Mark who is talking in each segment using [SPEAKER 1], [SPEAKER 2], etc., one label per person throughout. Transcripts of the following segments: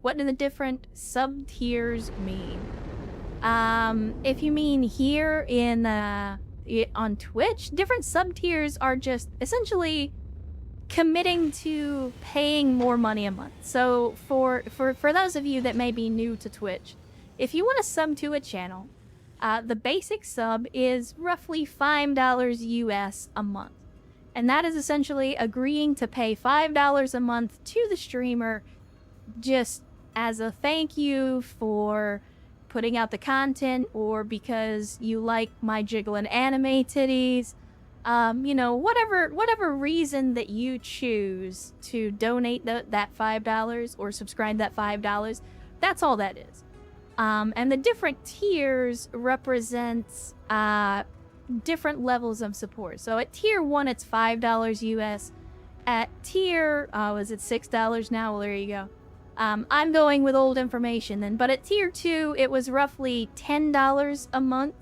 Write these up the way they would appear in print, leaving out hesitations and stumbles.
[SPEAKER 1] What do the different sub-tiers mean? If you mean here in on Twitch, different sub-tiers are just essentially committing to paying more money a month. So for those of you that may be new to Twitch, if you want to sub to a channel, the basic sub is roughly $5 US a month. And that is essentially agreeing to pay $5 a month to the streamer just as a thank you for putting out the content, or because you like my jiggling anime titties. You know, whatever reason that you choose to donate that $5 or subscribe that $5, that's all that is. And the different tiers represents different levels of support. So at tier 1, it's $5 US. At tier, is it $6 now? Well, there you go. I'm going with old information then, but at tier 2, it was roughly $10 a month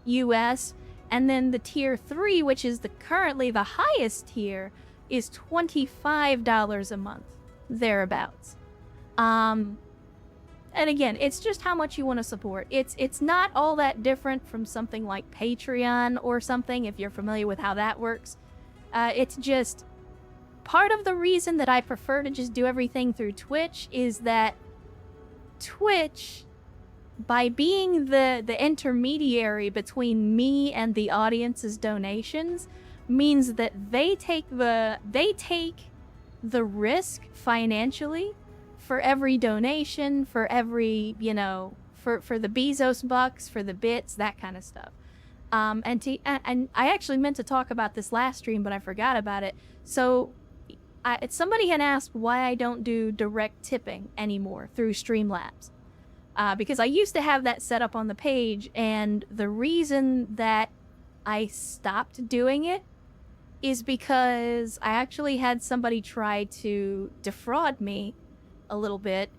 [SPEAKER 1] US. And then the tier 3, which is currently the highest tier, is $25 a month, thereabouts. And again, it's just how much you want to support. It's not all that different from something like Patreon or something, if you're familiar with how that works. It's just part of the reason that I prefer to just do everything through Twitch is that Twitch, by being the intermediary between me and the audience's donations, means that they take the risk financially for every donation, for every, you know, for the Bezos bucks, for the bits, that kind of stuff. And I actually meant to talk about this last stream, but I forgot about it. So somebody had asked why I don't do direct tipping anymore through Streamlabs. Because I used to have that set up on the page, and the reason that I stopped doing it is because I actually had somebody try to defraud me a little bit,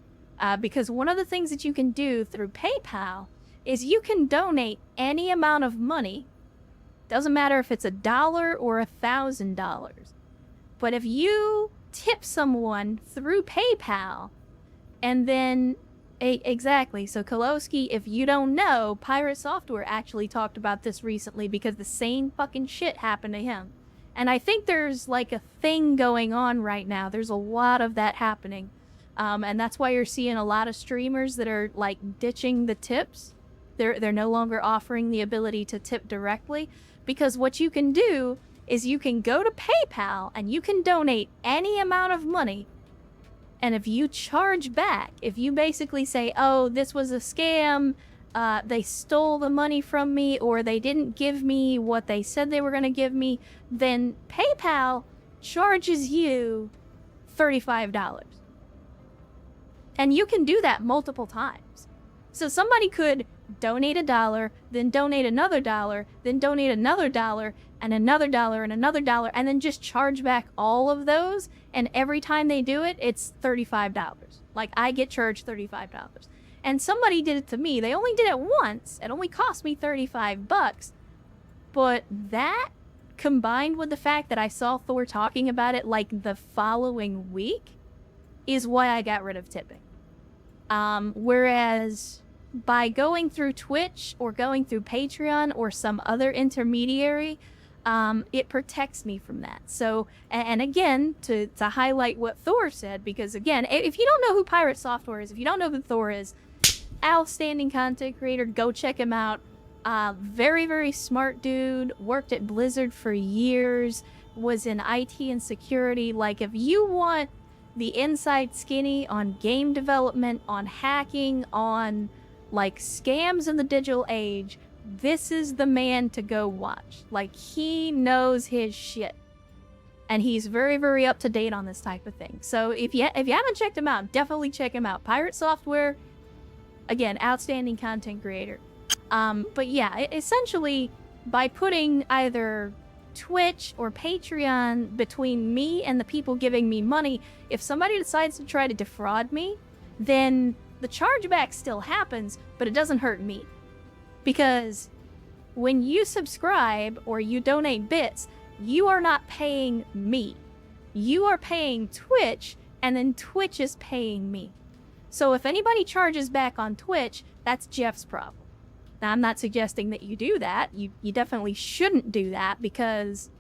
[SPEAKER 1] because one of the things that you can do through PayPal is you can donate any amount of money. Doesn't matter if it's $1 or $1,000. But if you tip someone through PayPal, and then exactly. So Kolowski, if you don't know, Pirate Software actually talked about this recently because the same fucking shit happened to him. And I think there's like a thing going on right now. There's a lot of that happening. And that's why you're seeing a lot of streamers that are like ditching the tips. They're no longer offering the ability to tip directly, because what you can do is you can go to PayPal and you can donate any amount of money. And if you charge back, if you basically say, oh, this was a scam, they stole the money from me, or they didn't give me what they said they were going to give me, then PayPal charges you $35. And you can do that multiple times. So somebody could donate $1, then donate another $1, then donate another $1, and another $1, and another $1, and then just charge back all of those. And every time they do it, it's $35. Like, I get charged $35. And somebody did it to me. They only did it once. It only cost me $35. But that, combined with the fact that I saw Thor talking about it like the following week, is why I got rid of tipping. Whereas by going through Twitch or going through Patreon or some other intermediary, it protects me from that. So, and again, to highlight what Thor said, because again, if you don't know who Pirate Software is, if you don't know who Thor is, outstanding content creator, go check him out. Very, very smart dude, worked at Blizzard for years, was in IT and security. Like, if you want the inside skinny on game development, on hacking, on like scams in the digital age, this is the man to go watch. Like, he knows his shit. And he's very, very up to date on this type of thing. So if you haven't checked him out, definitely check him out. Pirate Software, again, outstanding content creator. But yeah, essentially, by putting either Twitch or Patreon between me and the people giving me money, if somebody decides to try to defraud me, then the chargeback still happens, but it doesn't hurt me. Because when you subscribe or you donate bits, you are not paying me. You are paying Twitch, and then Twitch is paying me. So if anybody charges back on Twitch, that's Jeff's problem. Now, I'm not suggesting that you do that. You definitely shouldn't do that, because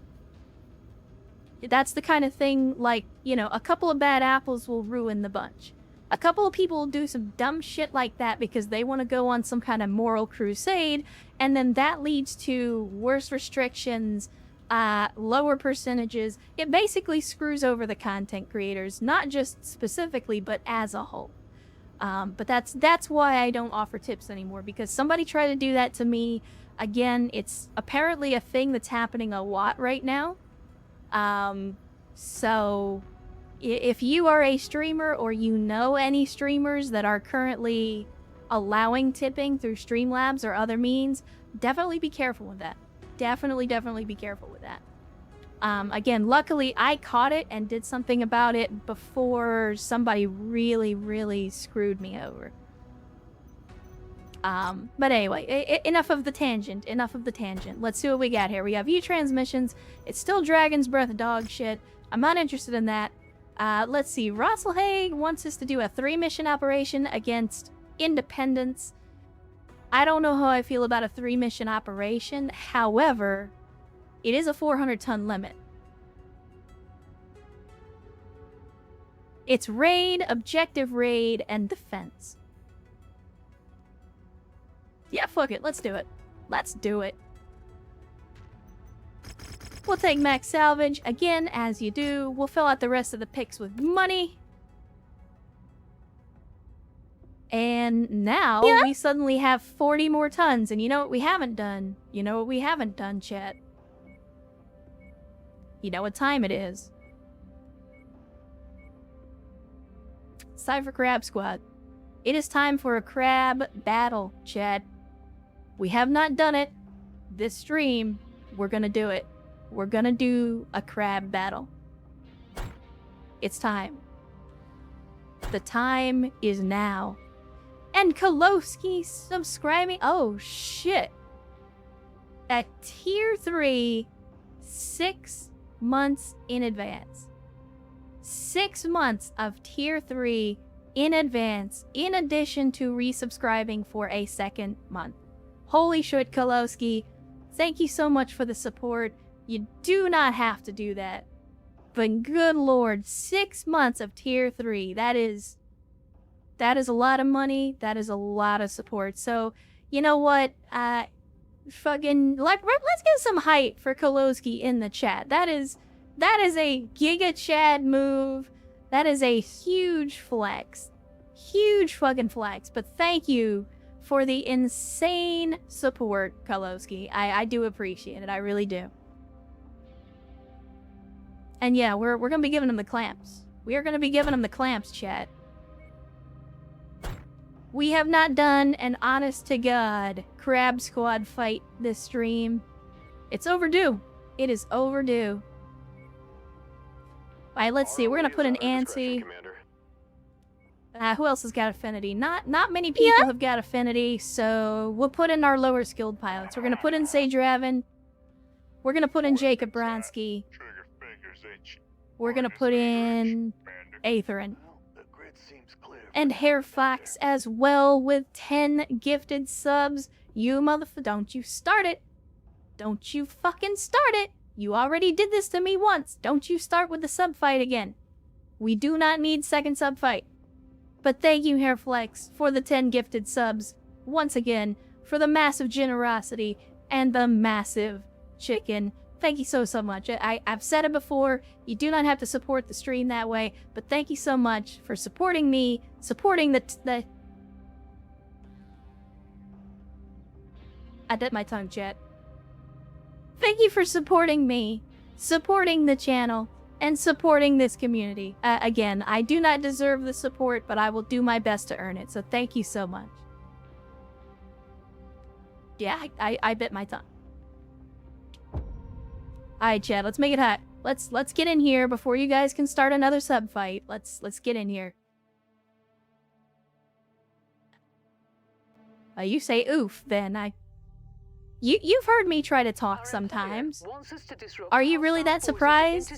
[SPEAKER 1] that's the kind of thing, like, you know, a couple of bad apples will ruin the bunch. A couple of people will do some dumb shit like that because they want to go on some kind of moral crusade, and then that leads to worse restrictions, lower percentages. It basically screws over the content creators, not just specifically, but as a whole. But that's why I don't offer tips anymore, because somebody tried to do that to me. Again, it's apparently a thing that's happening a lot right now. So if you are a streamer, or you know any streamers that are currently allowing tipping through Streamlabs or other means, definitely be careful with that. Definitely be careful with that. Again, luckily I caught it and did something about it before somebody really screwed me over. But anyway, enough of the tangent. Let's see what we got here. We have view transmissions. It's still Dragon's Breath dog shit. I'm not interested in that. Let's see. Rosselhaig wants us to do a 3-mission operation against Independence. I don't know how I feel about a 3-mission operation. However, it is a 400-ton limit. It's raid, objective raid, and defense. Yeah, fuck it. Let's do it. We'll take max salvage. Again, as you do, we'll fill out the rest of the picks with money. And now we suddenly have 40 more tons. And you know what we haven't done? Chat? You know what time it is. It's time for Crab Squad. It is time for a crab battle, chat. We have not done it. This stream, we're gonna do it. We're gonna do a crab battle. It's time. The time is now. And Kolowski subscribing. Oh, shit. At tier 3, 6 months in advance. 6 months of tier 3 in advance, in addition to resubscribing for a second month. Holy shit, Kolowski. Thank you so much for the support. You do not have to do that. But good lord, 6 months of tier 3. That is a lot of money. That is a lot of support. So, you know what? Fucking, let's get some hype for Kolowski in the chat. That is a Giga Chad move. That is a huge flex. Huge fucking flex. But thank you for the insane support, Kolowski. I do appreciate it. I really do. And yeah, we're gonna be giving him the clamps. We are gonna be giving him the clamps, chat. We have not done an honest-to-God Crab Squad fight this stream. It's overdue. It is overdue. Alright, let's see. We're gonna put an anti. Who else has got affinity? Not many people have got affinity, so we'll put in our lower skilled pilots. We're gonna put in Sage Raven. We're gonna put in Jacob Bronsky. We're gonna put in Aetherin. And Hair Fox as well with 10 gifted subs. You don't you start it. Don't you fucking start it. You already did this to me once. Don't you start with the sub fight again. We do not need second sub fight. But thank you, Hairflex, for the 10 gifted subs. Once again, for the massive generosity and the massive chicken. Thank you so much. I've said it before, you do not have to support the stream that way, but thank you so much for supporting me, supporting the... I bit my tongue, chat. Thank you for supporting me, supporting the channel, and supporting this community. Again, I do not deserve the support, but I will do my best to earn it, so thank you so much. Yeah, I bit my tongue. Alright, chat, let's make it hot. Let's get in here before you guys can start another sub fight. Let's get in here. You say oof, then You've heard me try to talk sometimes. Are you really that surprised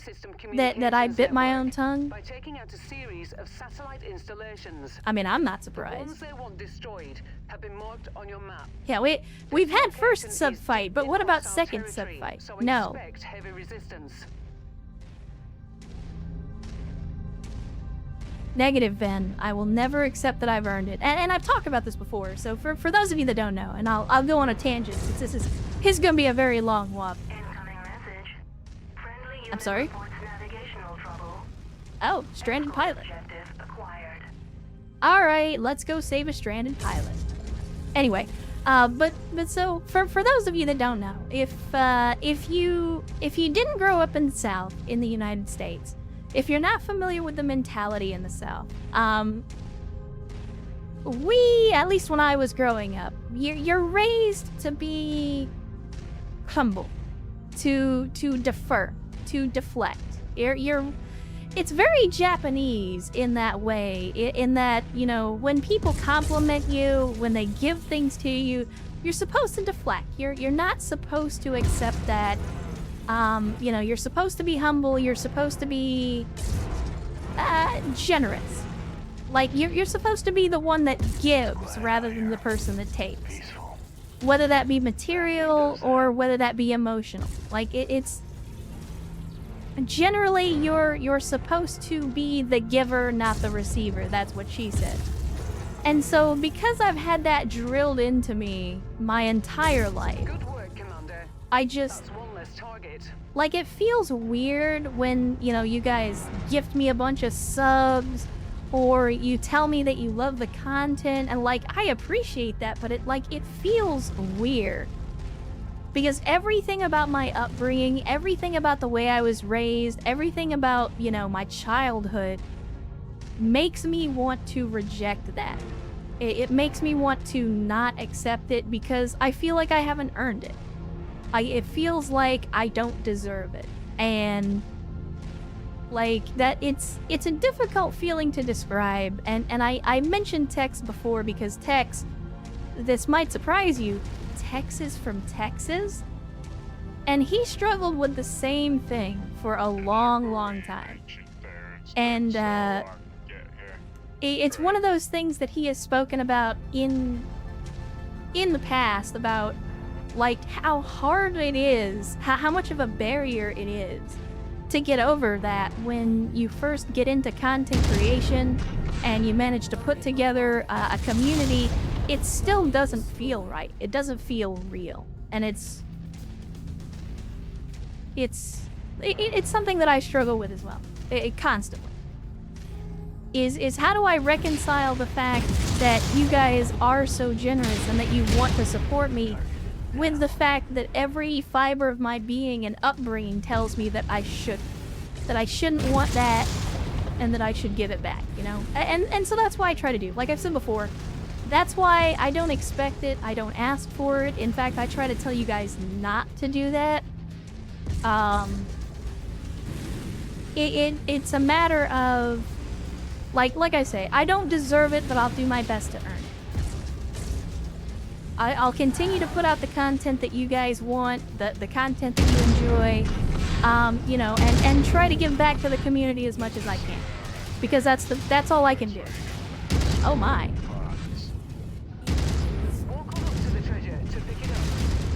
[SPEAKER 1] that I bit my own tongue?
[SPEAKER 2] By taking out a series of satellite installations.
[SPEAKER 1] I mean, I'm not
[SPEAKER 2] The
[SPEAKER 1] surprised.
[SPEAKER 2] ones they want destroyed have been marked on your map.
[SPEAKER 1] Yeah, we've had first sub-fight, but what about second sub-fight?
[SPEAKER 2] So
[SPEAKER 1] No.
[SPEAKER 2] expect heavy resistance.
[SPEAKER 1] Negative, Ben. I will never accept that I've earned it. And I've talked about this before, so for those of you that don't know, and I'll go on a tangent, since this is gonna be a very long walk. I'm sorry? Oh, stranded pilot. Alright, let's go save a stranded pilot. Anyway, but so for those of you that don't know, if you didn't grow up in the South in the United States, if you're not familiar with the mentality in the South, at least when I was growing up, you're raised to be humble, to defer, to deflect. It's very Japanese in that way, in that, you know, when people compliment you, when they give things to you, you're supposed to deflect. You're not supposed to accept that. You know, you're supposed to be humble, you're supposed to be generous. Like, you're supposed to be the one that gives rather than the person that takes. Whether that be material or whether that be emotional. Like, it's... Generally, you're supposed to be the giver, not the receiver. That's what she said. And so, because I've had that drilled into me my entire life,
[SPEAKER 2] Good work, Commander.
[SPEAKER 1] I just...
[SPEAKER 2] That's one less target.
[SPEAKER 1] Like, it feels weird when, you know, you guys gift me a bunch of subs, or you tell me that you love the content, and, like, I appreciate that, but it feels weird. Because everything about my upbringing, everything about the way I was raised, everything about, you know, my childhood makes me want to reject that. It makes me want to not accept it because I feel like I haven't earned it. It feels like I don't deserve it. And like that, it's a difficult feeling to describe. And I mentioned Tex before because Tex, this might surprise you, Tex is from Texas, and he struggled with the same thing for a long time. And it's one of those things that he has spoken about in the past, about like how hard it is, how much of a barrier it is to get over that when you first get into content creation and you manage to put together a community. It still doesn't feel right. It doesn't feel real. And it's something that I struggle with as well. Constantly. Is how do I reconcile the fact that you guys are so generous and that you want to support me with the fact that every fiber of my being and upbringing tells me that I shouldn't want that and that I should give it back, you know? And so that's why I try to do. Like I've said before, that's why I don't expect it, I don't ask for it. In fact, I try to tell you guys not to do that. It's a matter of, like I say, I don't deserve it, but I'll do my best to earn it. I'll continue to put out the content that you guys want, the content that you enjoy, you know, and try to give back to the community as much as I can. Because that's all I can do. Oh my.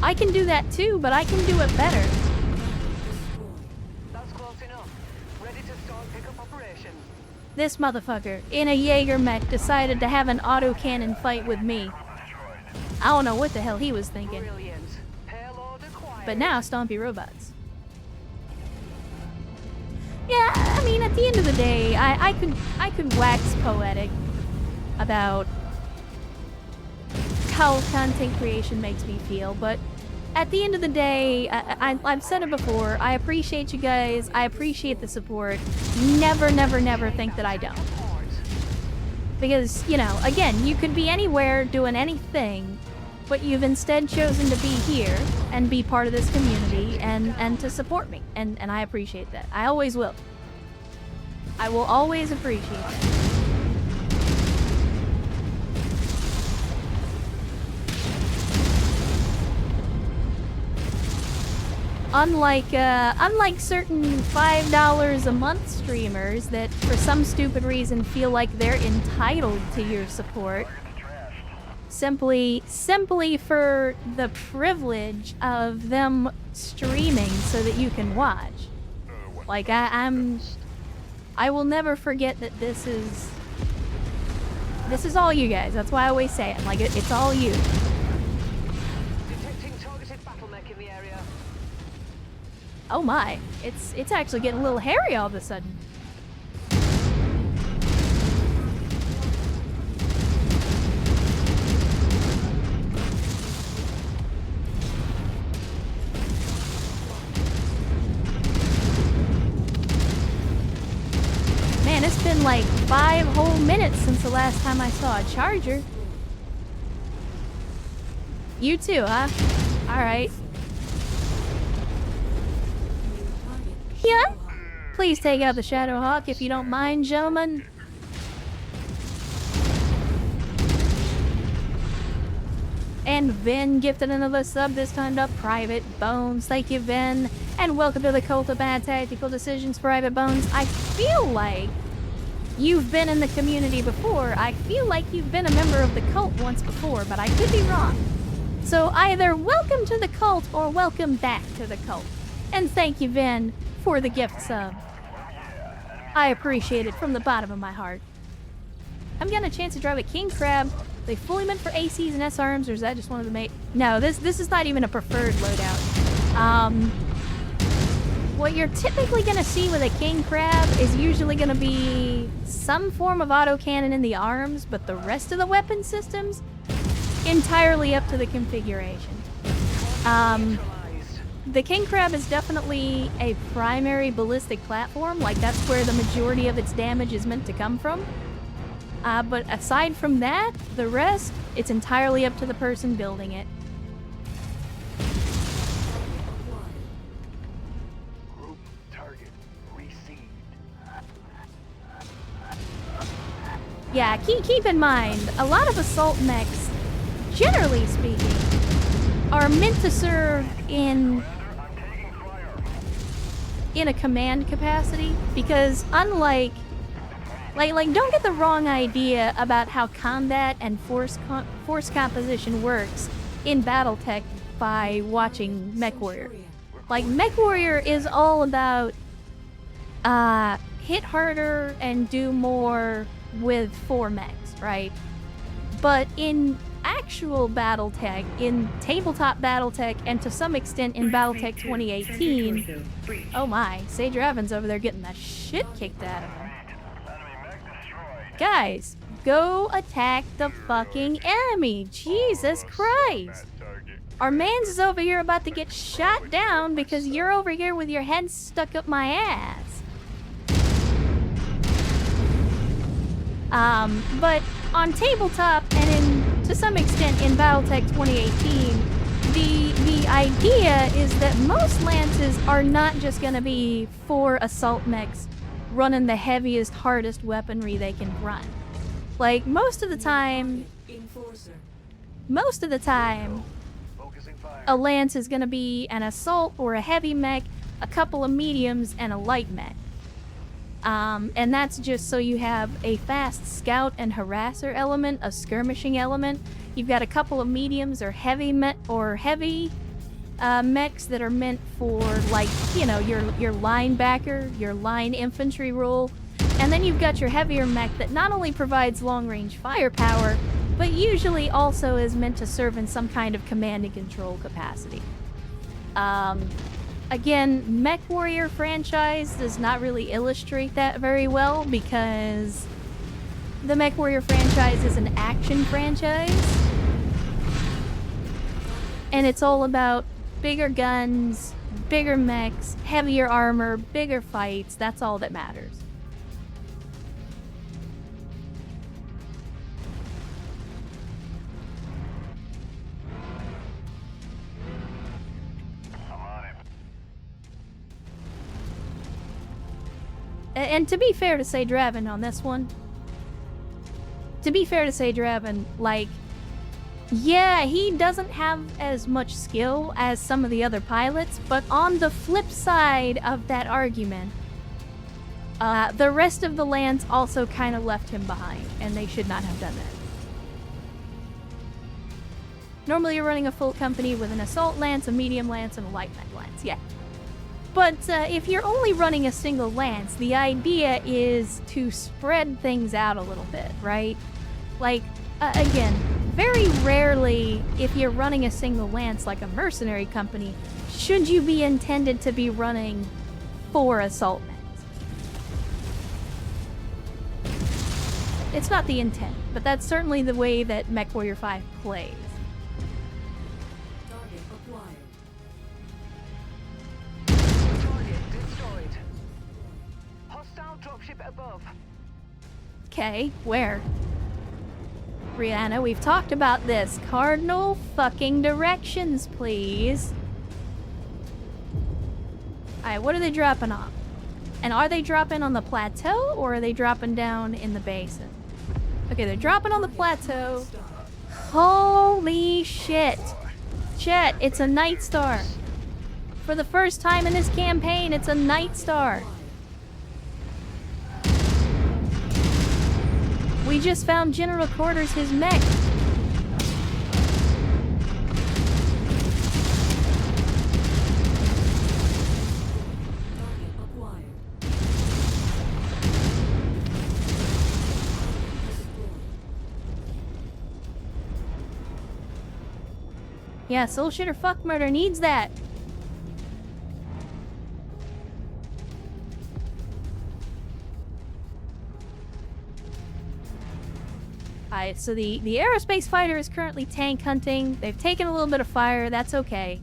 [SPEAKER 1] I can do that too, but I can do it better.
[SPEAKER 2] That's close enough. Ready to start pickup operation.
[SPEAKER 1] This motherfucker, in a Jaeger mech, decided to have an autocannon fight with me. I don't know what the hell he was thinking.
[SPEAKER 2] Brilliant. Payload acquired.
[SPEAKER 1] But now, Stompy robots. Yeah, I mean, at the end of the day, I could wax poetic about how content creation makes me feel, but at the end of the day, I've said it before, I appreciate you guys, I appreciate the support. Never think that I don't. Because, you know, again, you could be anywhere doing anything, but you've instead chosen to be here and be part of this community and to support me, and I appreciate that. I always will. I will always appreciate that. unlike certain $5 a month streamers that for some stupid reason feel like they're entitled to your support, simply for the privilege of them streaming so that you can watch. Like, I will never forget that this is all you guys. That's why I always say it. Like, it's all you.
[SPEAKER 2] Detecting targeted battle mech in the area.
[SPEAKER 1] Oh my, it's actually getting a little hairy all of a sudden. Man, it's been like 5 whole minutes since the last time I saw a charger. You too, huh? Alright. Yeah? Please take out the Shadowhawk if you don't mind, gentlemen. And Vin gifted another sub, this time to Private Bones. Thank you, Vin. And welcome to the Cult of Bad Tactical Decisions, Private Bones. I feel like you've been in the community before. I feel like you've been a member of the cult once before, but I could be wrong. So either welcome to the cult or welcome back to the cult. And thank you, Vin, for the gift sub. I appreciate it from the bottom of my heart. I'm getting a chance to drive a king crab. They fully meant for ACs and SRMs, or is that just one of the main? No, this is not even a preferred loadout. What you're typically gonna see with a king crab is usually gonna be some form of autocannon in the arms, but the rest of the weapon systems entirely up to the configuration. The king crab is definitely a primary ballistic platform, like that's where the majority of its damage is meant to come from. But aside from that, the rest, it's entirely up to the person building it.
[SPEAKER 3] Group target received.
[SPEAKER 1] Yeah, keep in mind, a lot of assault mechs, generally speaking, are meant to serve in a command capacity, because unlike like don't get the wrong idea about how combat and force composition works in BattleTech by watching Mechwarrior. Like, Mechwarrior is all about hit harder and do more with 4 mechs, right? But in actual BattleTech, in tabletop BattleTech, and to some extent in BattleTech 2018, oh my, Sage Raven's over there getting the shit kicked out of him. Guys, go attack the fucking enemy! Jesus Christ! Our mans is over here about to get shot down because you're over here with your head stuck up my ass. But on tabletop and to some extent in BattleTech 2018, the idea is that most lances are not just gonna be 4 assault mechs running the heaviest, hardest weaponry they can run. Like, most of the time, a lance is gonna be an assault or a heavy mech, a couple of mediums, and a light mech. And that's just so you have a fast scout and harasser element, a skirmishing element. You've got a couple of mediums or heavy mechs that are meant for, like, you know, your linebacker, your line infantry role. And then you've got your heavier mech that not only provides long-range firepower, but usually also is meant to serve in some kind of command and control capacity. Again, Mechwarrior franchise does not really illustrate that very well because the Mechwarrior franchise is an action franchise. And it's all about bigger guns, bigger mechs, heavier armor, bigger fights. That's all that matters. And to be fair to say Draven on this one, like, Yeah, he doesn't have as much skill as some of the other pilots, but on the flip side of that argument, the rest of the lance also kind of left him behind, and they should not have done that. Normally you're running a full company with an assault lance, a medium lance, and a light lance, yeah. But if you're only running a single lance, the idea is to spread things out a little bit, right? Like, again, very rarely, if you're running a single lance like a mercenary company, should you be intended to be running 4 assault lance. It's not the intent, but that's certainly the way that Mechwarrior 5 plays.
[SPEAKER 2] Target acquired. Target destroyed. Hostile dropship above.
[SPEAKER 1] Okay, where? Brianna, we've talked about this. Cardinal fucking directions, please. Alright, what are they dropping off? And are they dropping on the plateau, or are they dropping down in the basin? Okay, they're dropping on the plateau. Holy shit. Chet, it's a Night Star. For the first time in this campaign, it's a Night Star. We just found General Quarters, his mech. Yeah, soul shit or fuck murder needs that. Alright, so the aerospace fighter is currently tank hunting. They've taken a little bit of fire, that's okay.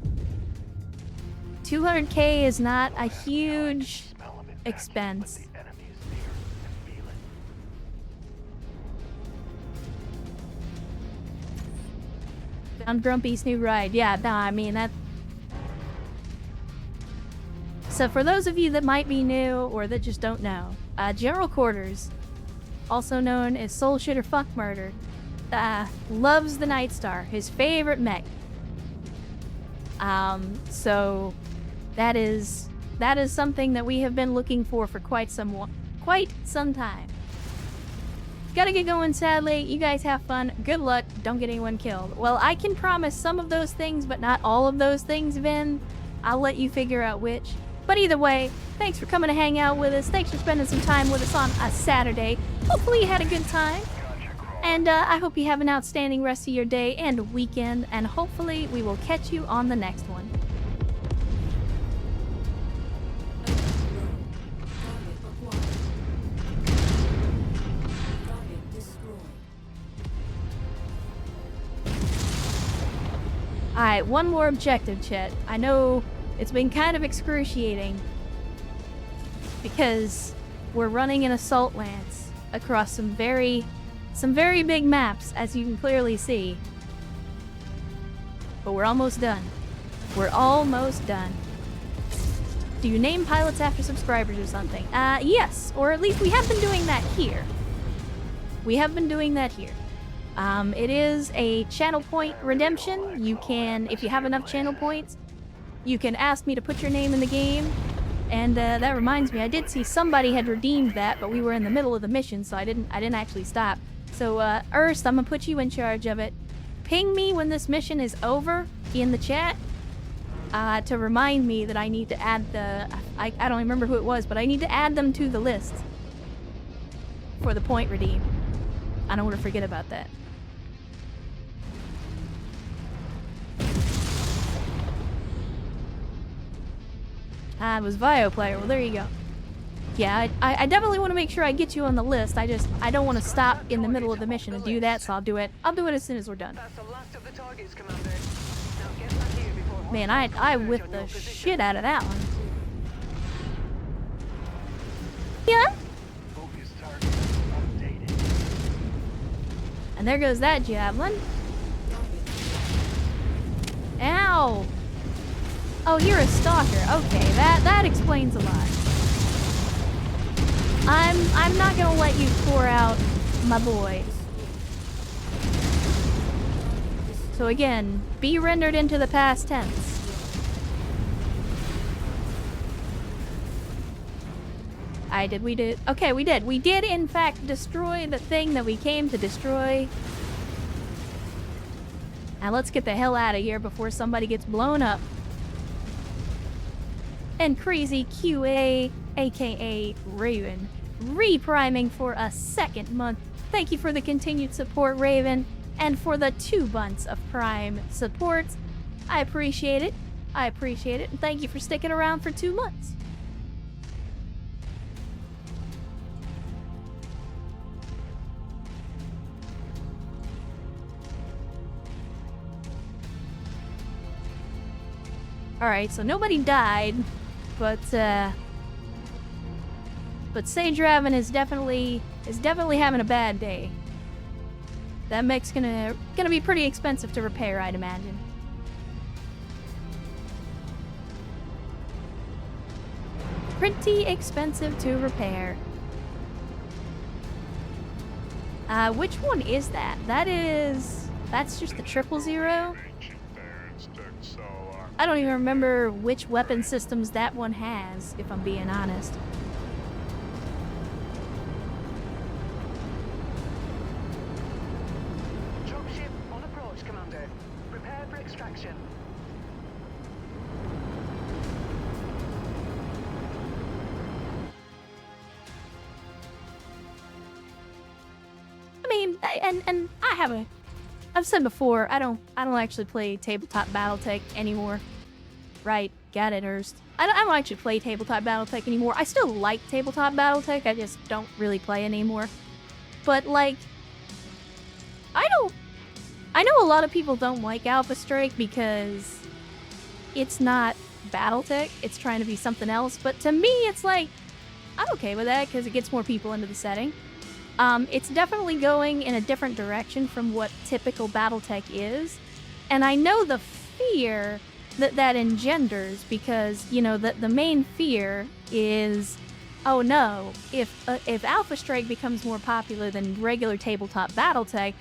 [SPEAKER 1] 200k is not a huge expense. Found Grumpy's new ride. Yeah, no, I mean that. So for those of you that might be new or that just don't know, General Quarters, also known as Soul Shit or Fuck Murder, loves the Night Star, his favorite mech. So that is something that we have been looking for quite some time. Gotta get going, sadly. You guys have fun. Good luck. Don't get anyone killed. Well, I can promise some of those things, but not all of those things, Vin. I'll let you figure out which. But either way, thanks for coming to hang out with us. Thanks for spending some time with us on a Saturday. Hopefully you had a good time. And I hope you have an outstanding rest of your day and weekend. And hopefully we will catch you on the next one. Alright, one more objective, Chet. I know it's been kind of excruciating because we're running an assault lance across some very big maps, as you can clearly see. But we're almost done. We're almost done. Do you name pilots after subscribers or something? Yes, or at least we have been doing that here. We have been doing that here. It is a channel point redemption. You can, if you have enough channel points, you can ask me to put your name in the game. And that reminds me, I did see somebody had redeemed that, but we were in the middle of the mission, so I didn't actually stop. So, Ernst, I'm gonna put you in charge of it. Ping me when this mission is over in the chat to remind me that I need to add the... I don't remember who it was, but I need to add them to the list for the point redeem. I don't want to forget about that. It was Vio player. Well, there you go. Yeah, I definitely want to make sure I get you on the list. I don't want to stop in the middle of the mission and do that, so I'll do it as soon as we're done.
[SPEAKER 2] That's the last of the targets, Commander. Now get back here before
[SPEAKER 1] Man, I whipped the shit out of that one. Yeah?
[SPEAKER 3] Focus target updated.
[SPEAKER 1] And there goes that javelin. Ow! Oh, you're a stalker. Okay, that explains a lot. I'm not gonna let you pour out my boy. So again, be rendered into the past tense. We did. Okay, we did. We did, in fact, destroy the thing that we came to destroy. Now let's get the hell out of here before somebody gets blown up. And Crazy QA, aka Raven, repriming for a second month. Thank you for the continued support, Raven, and for the 2 months of Prime support. I appreciate it. I appreciate it. And thank you for sticking around for 2 months. Alright, so nobody died, but Sage Raven is definitely having a bad day. That mech's gonna be pretty expensive to repair, I'd imagine. Pretty expensive to repair. Which one is that? That's just the 000? I don't even remember which weapon systems that one has, if I'm being honest.
[SPEAKER 2] Dropship on approach, Commander. Prepare for extraction.
[SPEAKER 1] I mean, and I've said before, I don't actually play tabletop BattleTech anymore. Right, got it, Erst. I don't actually play tabletop BattleTech anymore. I still like tabletop BattleTech, I just don't really play anymore. But like, I know a lot of people don't like Alpha Strike because it's not BattleTech, it's trying to be something else, but to me it's like, I'm okay with that because it gets more people into the setting. It's definitely going in a different direction from what typical BattleTech is, and I know the fear that engenders because, you know, the main fear is, oh no, if Alpha Strike becomes more popular than regular tabletop BattleTech,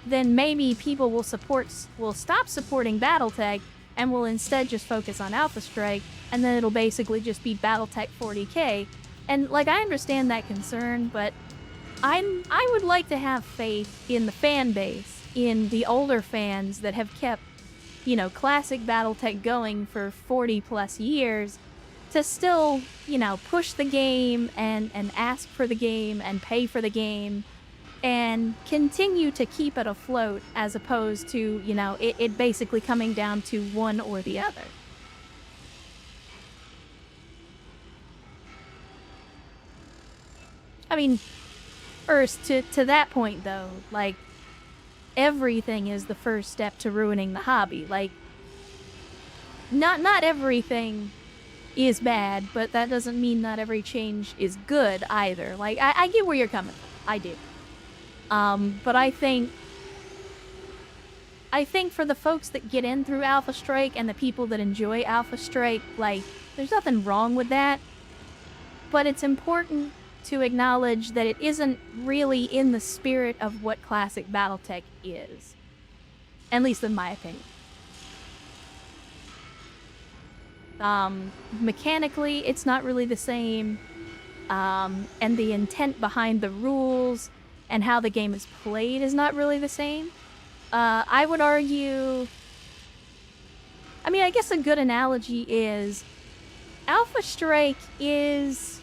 [SPEAKER 1] then maybe people will stop supporting BattleTech and will instead just focus on Alpha Strike, and then it'll basically just be BattleTech 40k. And like, I understand that concern, but I would like to have faith in the fan base, in the older fans that have kept, you know, classic BattleTech going for 40 plus years, to still, you know, push the game and ask for the game and pay for the game and continue to keep it afloat, as opposed to, you know, it basically coming down to one or the other. I mean, first, to that point though, like, everything is the first step to ruining the hobby. Like, not everything is bad, but that doesn't mean not every change is good either. Like, I get where you're coming from. I do. But I think for the folks that get in through Alpha Strike and the people that enjoy Alpha Strike, like, there's nothing wrong with that. But it's important to acknowledge that it isn't really in the spirit of what classic BattleTech is. At least in my opinion. Mechanically, it's not really the same. And the intent behind the rules and how the game is played is not really the same. I would argue... I mean, I guess a good analogy is Alpha Strike is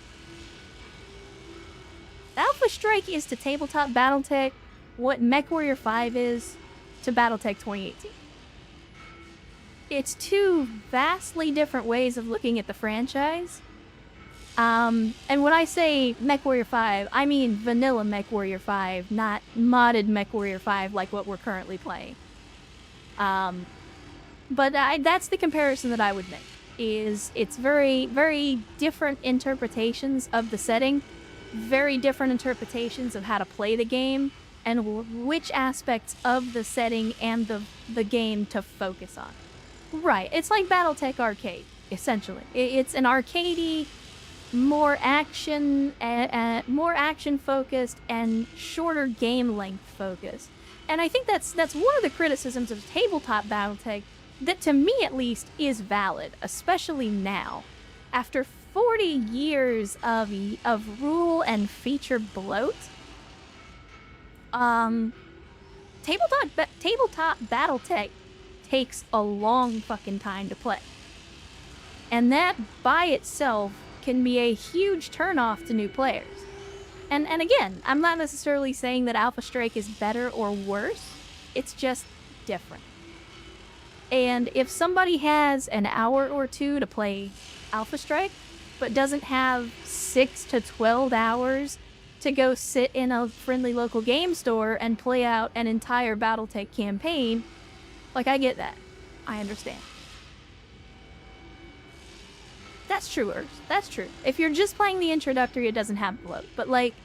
[SPEAKER 1] to tabletop BattleTech what Mechwarrior 5 is to BattleTech 2018. It's two vastly different ways of looking at the franchise. And when I say Mechwarrior 5, I mean vanilla Mechwarrior 5, not modded Mechwarrior 5 like what we're currently playing. But that's the comparison that I would make. It's very, very different interpretations of the setting, very different interpretations of how to play the game, and which aspects of the setting and the game to focus on. Right, it's like BattleTech Arcade, essentially. It's an arcadey more action focused and shorter game length focused. And I think that's one of the criticisms of tabletop BattleTech that, to me at least, is valid, especially now. After 40 years of rule and feature bloat, tabletop BattleTech takes a long fucking time to play. And that by itself can be a huge turnoff to new players. And again, I'm not necessarily saying that Alpha Strike is better or worse, it's just different. And if somebody has an hour or two to play Alpha Strike, but doesn't have 6 to 12 hours to go sit in a friendly local game store and play out an entire BattleTech campaign, like, I get that. I understand. That's true, Urs. That's true. If you're just playing the introductory, it doesn't have bloat. But, like,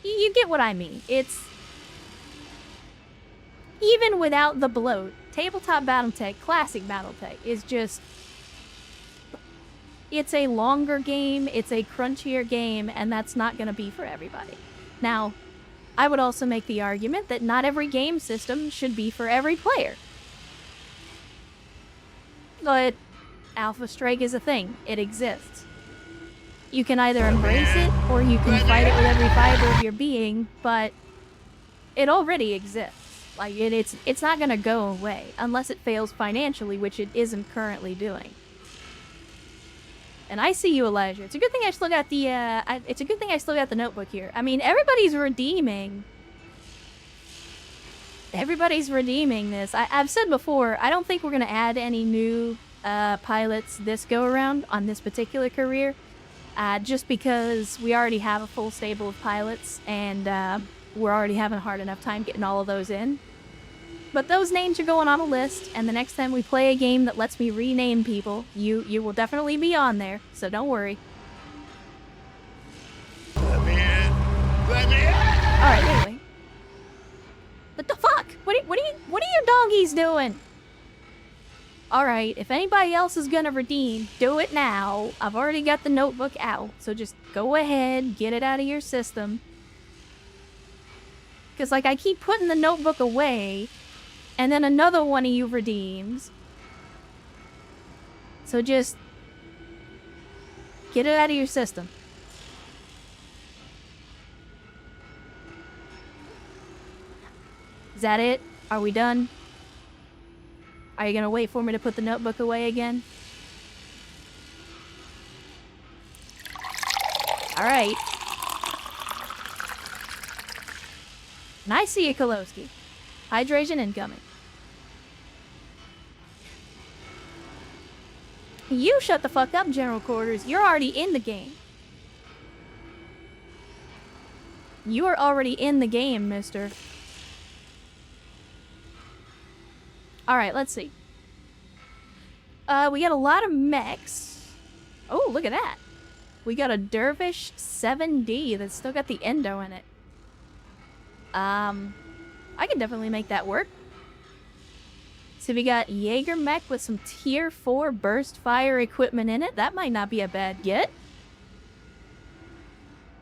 [SPEAKER 1] you get what I mean. It's... Even without the bloat, tabletop BattleTech, classic BattleTech, is just... It's a longer game, it's a crunchier game, and that's not going to be for everybody. Now, I would also make the argument that not every game system should be for every player. But Alpha Strike is a thing. It exists. You can either embrace it, or you can fight it with every fiber of your being, but it already exists. Like, it's not gonna go away, unless it fails financially, which it isn't currently doing. And I see you, Elijah. It's a good thing I still got the, it's a good thing I still got the notebook here. I mean, everybody's redeeming this. I've said before, I don't think we're gonna add any new pilots this go around on this particular career, just because we already have a full stable of pilots, and we're already having a hard enough time getting all of those in. But those names are going on a list, and the next time we play a game that lets me rename people, you will definitely be on there, so don't worry.
[SPEAKER 3] Let me in. Let me in.
[SPEAKER 1] Alright, anyway. What the fuck? What are you doggies doing? Alright, if anybody else is gonna redeem, do it now. I've already got the notebook out, so just go ahead, get it out of your system. Because, like, I keep putting the notebook away, and then another one of you redeems. So just get it out of your system. Is that it? Are we done? Are you gonna wait for me to put the notebook away again? Alright. And I see you, Kolowski. Hydration incoming. You shut the fuck up, General Quarters. You're already in the game. You are already in the game, mister. Alright, let's see. We got a lot of mechs. Oh, look at that. We got a Dervish 7D that's still got the endo in it. I can definitely make that work. So we got Jaeger mech with some tier 4 burst fire equipment in it. That might not be a bad get.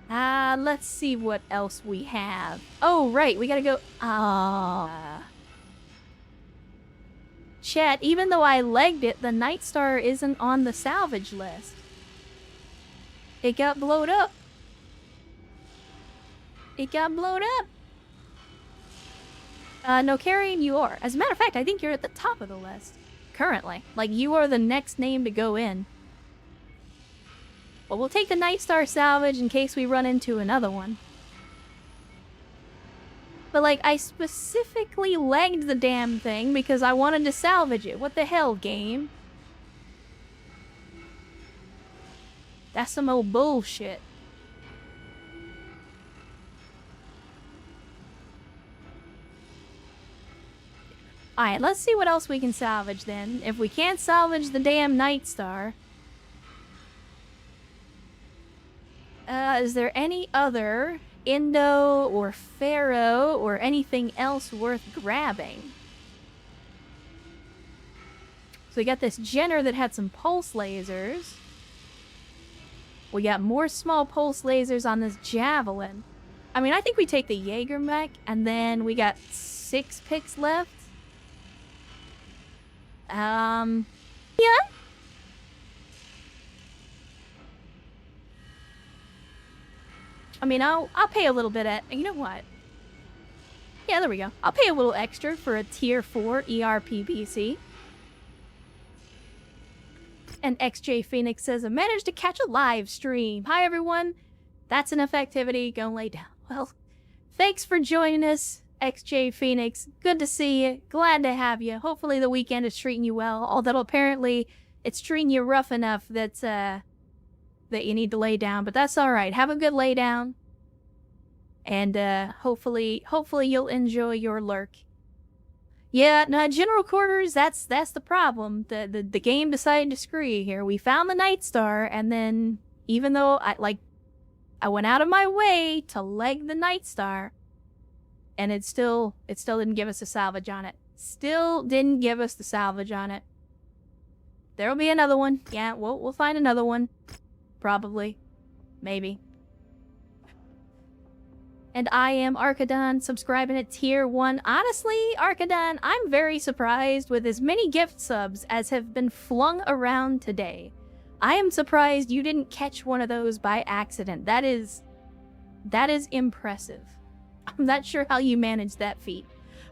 [SPEAKER 1] Let's see what else we have. Oh, right, we gotta go... Chat, even though I legged it, the Nightstar isn't on the salvage list. It got blowed up. It got blowed up. No, Carrion, you are. As a matter of fact, I think you're at the top of the list. Currently. Like, you are the next name to go in. Well, we'll take the Nightstar salvage in case we run into another one. But, like, I specifically legged the damn thing because I wanted to salvage it. What the hell, game? That's some old bullshit. Alright, let's see what else we can salvage then. If we can't salvage the damn Nightstar... is there any other Indo or Pharaoh or anything else worth grabbing? So we got this Jenner that had some pulse lasers. We got more small pulse lasers on this javelin. I mean, I think we take the Jaeger mech, and then we got 6 picks left. Yeah. I mean, I'll pay a little bit at, you know what? Yeah, there we go. I'll pay a little extra for a tier 4 ERPBC. And XJ Phoenix says, I managed to catch a live stream. Hi, everyone. That's enough activity. Go lay down. Well, thanks for joining us, XJ Phoenix. Good to see you. Glad to have you. Hopefully the weekend is treating you well. Although apparently it's treating you rough enough that, that you need to lay down. But that's all right. Have a good lay down. And hopefully you'll enjoy your lurk. Yeah, no, general quarters, that's the problem. The game decided to screw you here. We found the Night Star, and then even though I went out of my way to leg the Night Star, and it still didn't give us a salvage on it. Still didn't give us the salvage on it. There'll be another one. Yeah, we'll find another one. Probably. Maybe. And I am Archidon, subscribing at tier 1. Honestly, Archidon, I'm very surprised with as many gift subs as have been flung around today. I am surprised you didn't catch one of those by accident. That is impressive. I'm not sure how you managed that feat.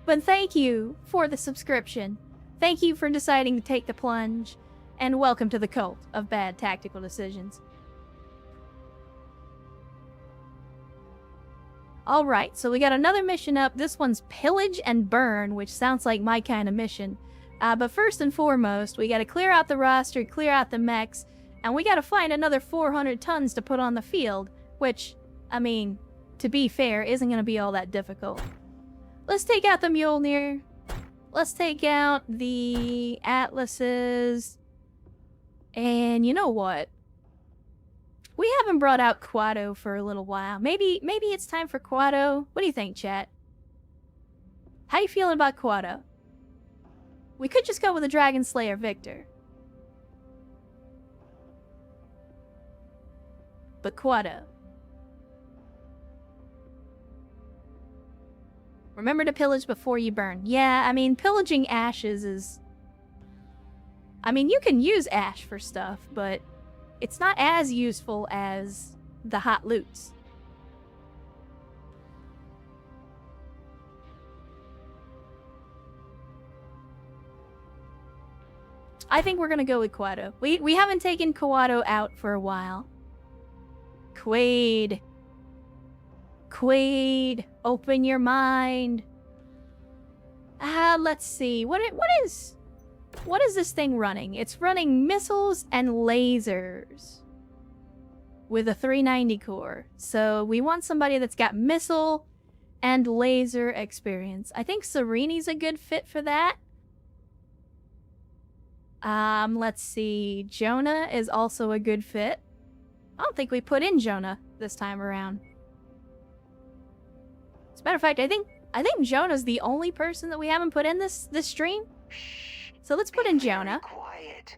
[SPEAKER 1] But thank you for the subscription. Thank you for deciding to take the plunge. And welcome to the cult of bad tactical decisions. Alright, so we got another mission up. This one's Pillage and Burn, which sounds like my kind of mission. But first and foremost, we gotta clear out the roster, clear out the mechs, and we gotta find another 400 tons to put on the field, which, I mean, to be fair, isn't gonna be all that difficult. Let's take out the Mjolnir. Let's take out the Atlases. And you know what? We haven't brought out Quado for a little while. Maybe it's time for Quado. What do you think, chat? How you feeling about Quado? We could just go with the Dragon Slayer Victor. But Quado. Remember to pillage before you burn. Yeah, I mean, pillaging ashes is... I mean, you can use ash for stuff, but... it's not as useful as the hot loots. I think we're gonna go with Quado. We haven't taken Quado out for a while. Quaid. Quaid, open your mind. Let's see. What is this thing running? It's running missiles and lasers with a 390 core. So we want somebody that's got missile and laser experience. I think Sereni's a good fit for that. Let's see. Jonah is also a good fit. I don't think we put in Jonah this time around. As a matter of fact, I think Jonah's the only person that we haven't put in this stream. So let's put in Jonah.
[SPEAKER 2] Quiet.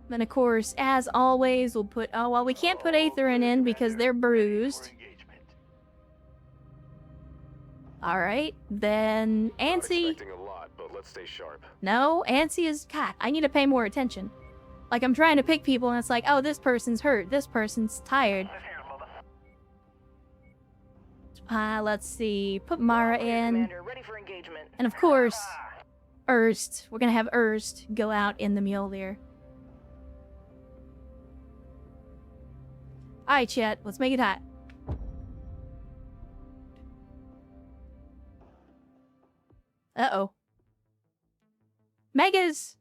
[SPEAKER 1] Then, of course, as always, we'll put... oh, well, we can't put Aetherin in because they're bruised. Alright, then Ansi...
[SPEAKER 4] expecting a lot, but let's stay sharp.
[SPEAKER 1] No, Ansi is... God, I need to pay more attention. Like, I'm trying to pick people and it's like, oh, this person's hurt, this person's tired. Let's see. Put Mara in.
[SPEAKER 2] Commander, ready for engagement.
[SPEAKER 1] And of course, Erst. We're gonna have Erst go out in the Mjolnir. Alright, chat. Let's make it hot. Uh-oh. Megas!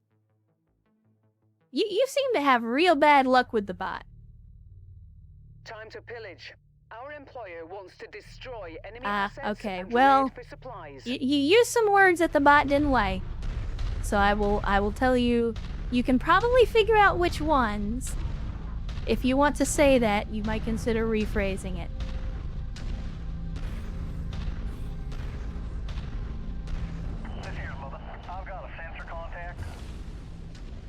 [SPEAKER 1] You seem to have real bad luck with the bot.
[SPEAKER 2] Time to pillage. Our employer wants to destroy enemy
[SPEAKER 1] Ah,
[SPEAKER 2] assets
[SPEAKER 1] okay.
[SPEAKER 2] and
[SPEAKER 1] Well,
[SPEAKER 2] raid for supplies.
[SPEAKER 1] you used some words that the bot didn't like. So I will tell you, you can probably figure out which ones. If you want to say that, you might consider rephrasing it.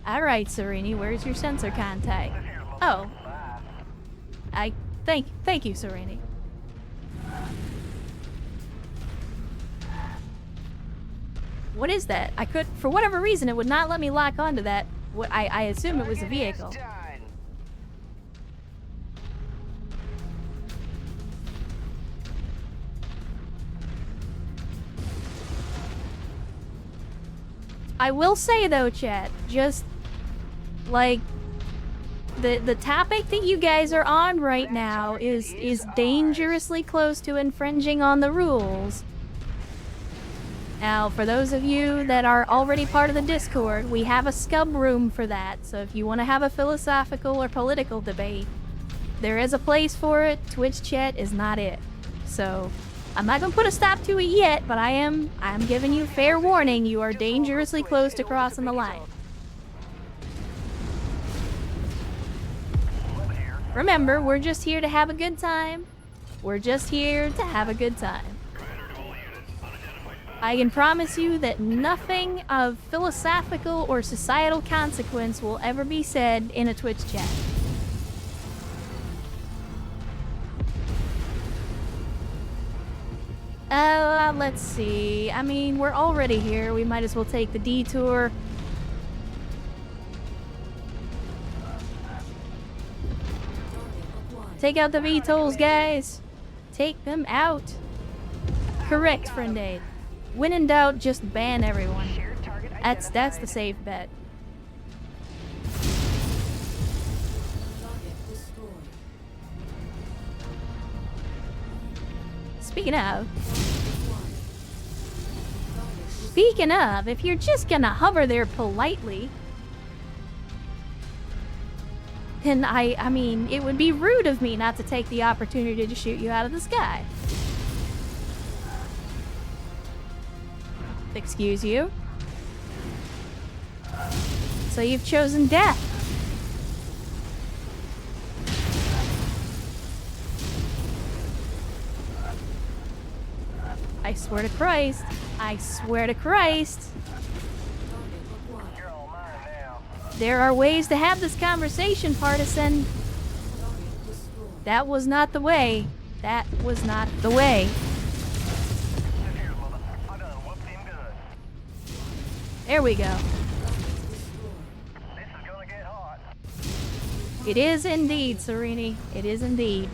[SPEAKER 1] Alright, Sereni, where's your sensor contact? Oh. Thank you, Sereni. What is that? For whatever reason, it would not let me lock onto that. I assume it was a vehicle. I will say though, chat, just like the topic that you guys are on right now is dangerously close to infringing on the rules. Now, for those of you that are already part of the Discord, we have a scub room for that, so if you want to have a philosophical or political debate, there is a place for it. Twitch chat is not it. So, I'm not gonna put a stop to it yet, but I'm giving you fair warning. You are dangerously close to crossing the line. Remember, we're just here to have a good time. We're just here to have a good time. I can promise you that nothing of philosophical or societal consequence will ever be said in a Twitch chat. Let's see. I mean, we're already here. We might as well take the detour. Take out the VTOLs, guys. Take them out. Correct, friend aid. When in doubt, just ban everyone. That's the safe bet. Speaking of, if you're just gonna hover there politely, then I mean, it would be rude of me not to take the opportunity to shoot you out of the sky. Excuse you? So you've chosen death. I swear to Christ. I swear to Christ. There are ways to have this conversation, partisan. That was not the way. That was not the way. There we go. It is indeed, Sereni. It is indeed.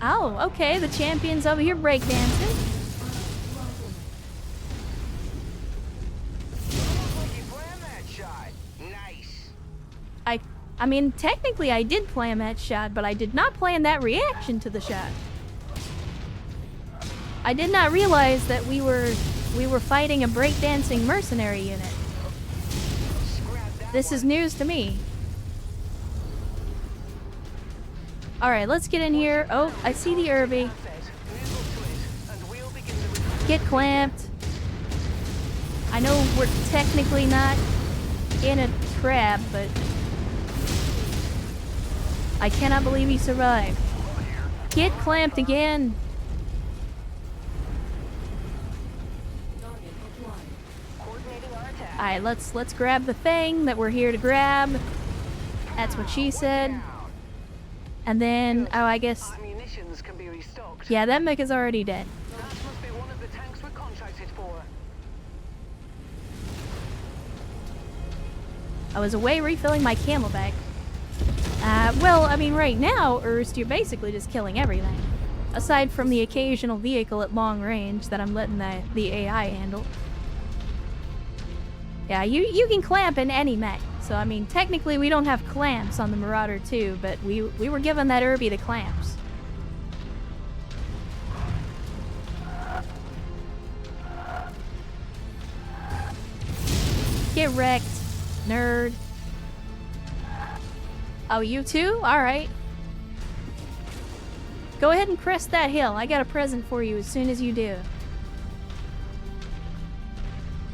[SPEAKER 1] Oh, okay, the champion's over here breakdancing. I mean, technically I did plan that shot, but I did not plan that reaction to the shot. I did not realize that we were fighting a breakdancing mercenary unit. This is news to me. Alright, let's get in here. Oh, I see the Irby. Get clamped. I know we're technically not in a trap, but I cannot believe he survived. Get clamped again. Alright, let's grab the thing that we're here to grab. That's what she said. And then, oh, I guess... Yeah, that mech is already dead. I was away refilling my camelback. Well, I mean, right now, Urst, you're basically just killing everything. Aside from the occasional vehicle at long range that I'm letting the AI handle. Yeah, you can clamp in any mech. So, I mean, technically we don't have clamps on the Marauder 2, but we were given that Irby the clamps. Get wrecked, nerd. Oh, you too? Alright. Go ahead and crest that hill. I got a present for you as soon as you do.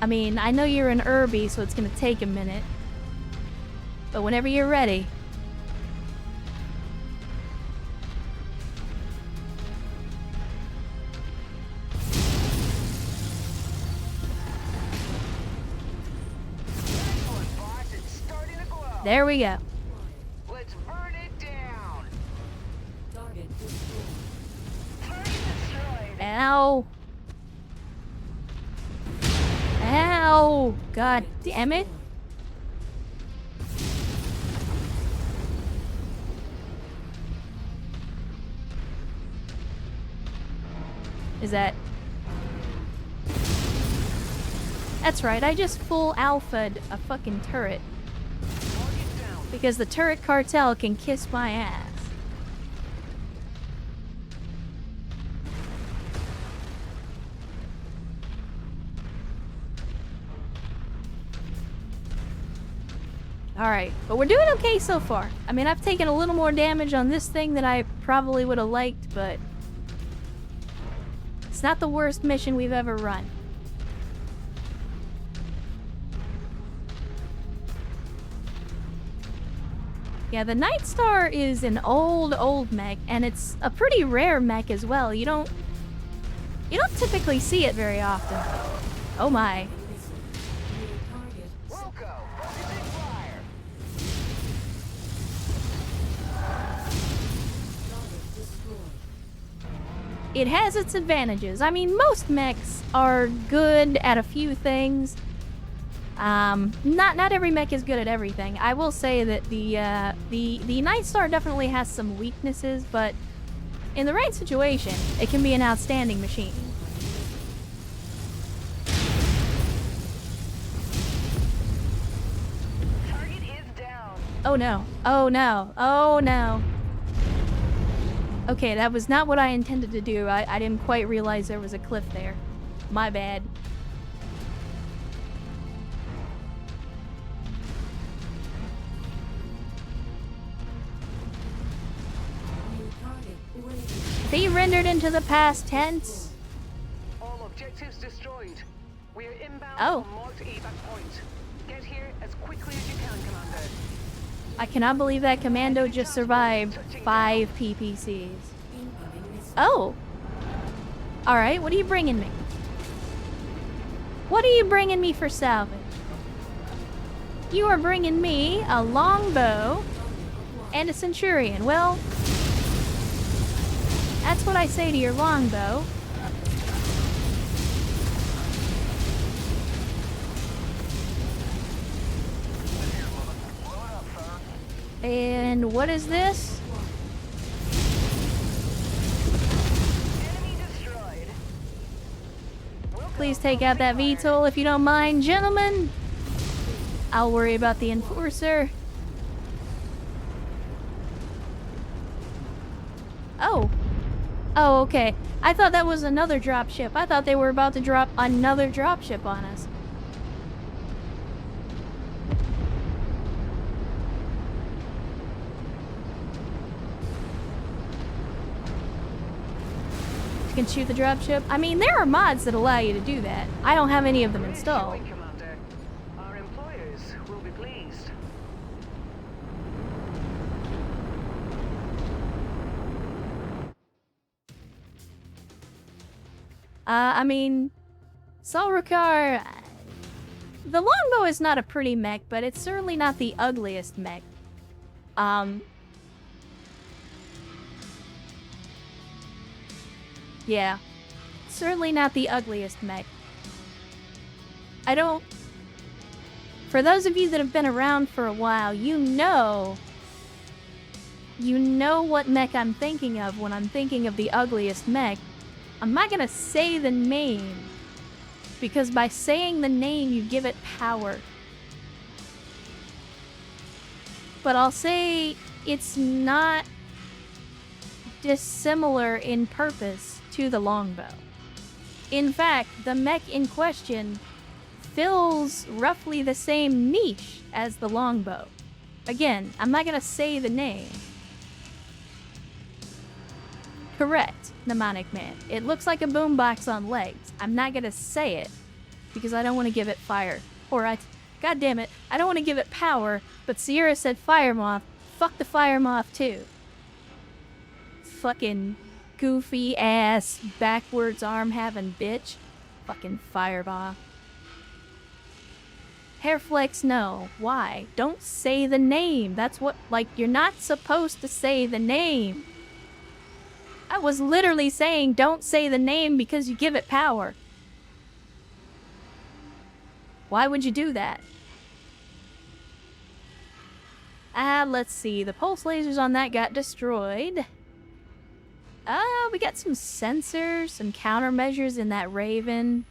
[SPEAKER 1] I mean, I know you're an Irby, so it's gonna take a minute. But whenever you're ready. There we go.
[SPEAKER 2] Let's burn it down.
[SPEAKER 5] Target destroyed.
[SPEAKER 2] Target destroyed.
[SPEAKER 1] Ow. Ow. God damn it. Is that... That's right, I just full alpha'd a fucking turret.
[SPEAKER 2] Target down.
[SPEAKER 1] Because the turret cartel can kiss my ass. Alright, but we're doing okay so far. I mean, I've taken a little more damage on this thing than I probably would have liked, but... It's not the worst mission we've ever run. Yeah, the Night Star is an old mech, and it's a pretty rare mech as well. You don't typically see it very often. Oh my.
[SPEAKER 5] New target.
[SPEAKER 2] Wilco, focusing fire.
[SPEAKER 5] Target destroyed.
[SPEAKER 1] It has its advantages. I mean, most mechs are good at a few things. Not every mech is good at everything. I will say that the Night Star definitely has some weaknesses, but in the right situation, it can be an outstanding machine.
[SPEAKER 2] Target is down.
[SPEAKER 1] Oh no. Oh no. Oh no. Okay, that was not what I intended to do. I didn't quite realize there was a cliff there. My bad.
[SPEAKER 5] New target waiting.
[SPEAKER 1] Be rendered into the past tense.
[SPEAKER 2] All objectives destroyed. We are inbound
[SPEAKER 1] Oh.
[SPEAKER 2] from marked evac point. Get here as quickly as you can, Commander.
[SPEAKER 1] I cannot believe that Commando just survived 5 PPCs.
[SPEAKER 5] Incoming missile.
[SPEAKER 1] Oh! Alright, what are you bringing me? What are you bringing me for salvage? You are bringing me a longbow and a centurion. Well, that's what I say to your longbow. And what is this?
[SPEAKER 2] Enemy destroyed. Wilco,
[SPEAKER 1] Please take out that
[SPEAKER 2] fire.
[SPEAKER 1] VTOL if you don't mind, gentlemen. I'll worry about the enforcer. Oh. Oh, okay. I thought that was another dropship. I thought they were about to drop another dropship on us. You can shoot the dropship. I mean, there are mods that allow you to do that. I don't have any of them
[SPEAKER 2] Great
[SPEAKER 1] installed.
[SPEAKER 2] showing, Commander. Our employers will be pleased.
[SPEAKER 1] I mean, Solrukar, the longbow is not a pretty mech, but it's certainly not the ugliest mech. Yeah, certainly not the ugliest mech. For those of you that have been around for a while, you know what mech I'm thinking of when I'm thinking of the ugliest mech. I'm not gonna say the name, because by saying the name, you give it power. But I'll say it's not dissimilar in purpose to the longbow. In fact, the mech in question fills roughly the same niche as the longbow. Again, I'm not gonna say the name. Correct, Mnemonic Man. It looks like a boombox on legs. I'm not gonna say it because I don't want to give it fire. God damn it, I don't want to give it power, but Sierra said fire moth. Fuck the fire moth too. Fucking goofy ass backwards arm having bitch. Fucking fireball. Hairflex, no. Why? Don't say the name. That's what, like, you're not supposed to say the name. I was literally saying don't say the name because you give it power. Why would you do that? Let's see. The pulse lasers on that got destroyed. We got some sensors, some countermeasures in that Raven.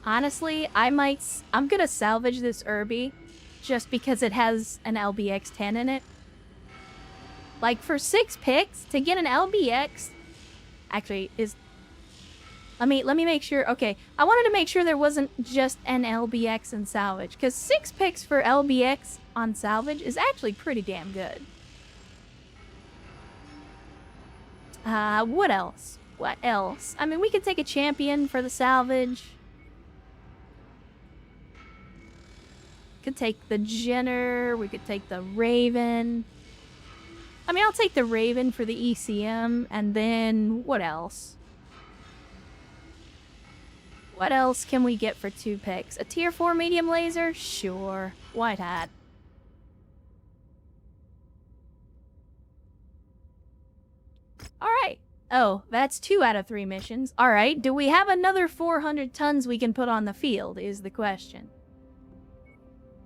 [SPEAKER 1] Honestly, I'm gonna salvage this Irby just because it has an LBX-10 in it. Like, for 6 picks, to get an LBX... Actually, Let me make sure... Okay, I wanted to make sure there wasn't just an LBX in salvage, because 6 picks for LBX on salvage is actually pretty damn good. What else? What else? I mean, we could take a champion for the salvage. Could take the Jenner. We could take the Raven. I mean, I'll take the Raven for the ECM, and then what else? What else can we get for 2 picks? A tier 4 medium laser? Sure. Why not? Alright. Oh, that's 2 out of 3 missions. Alright, do we have another 400 tons we can put on the field, is the question.